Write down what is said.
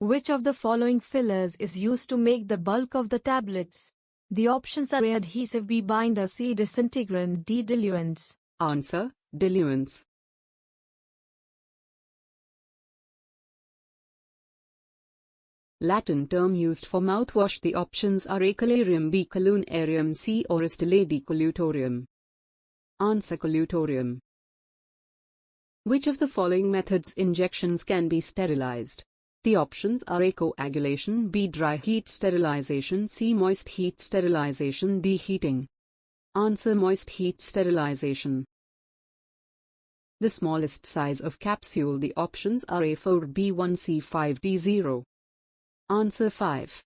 Which of the following fillers is used to make the bulk of the tablets? The options are A. Adhesive, B. Binder, C. Disintegrant, D. Diluents. Answer: diluents. Latin term used for mouthwash. The options are A. Colarium, B. Colunarium, C. Oristile, D. Colutorium. Answer: colutorium. Which of the following methods injections can be sterilized? The options are A. coagulation, B. dry heat sterilization, C. moist heat sterilization, D. heating. Answer: moist heat sterilization. The smallest size of capsule. The options are A 4, B 1, C 5, D 0. Answer: 5.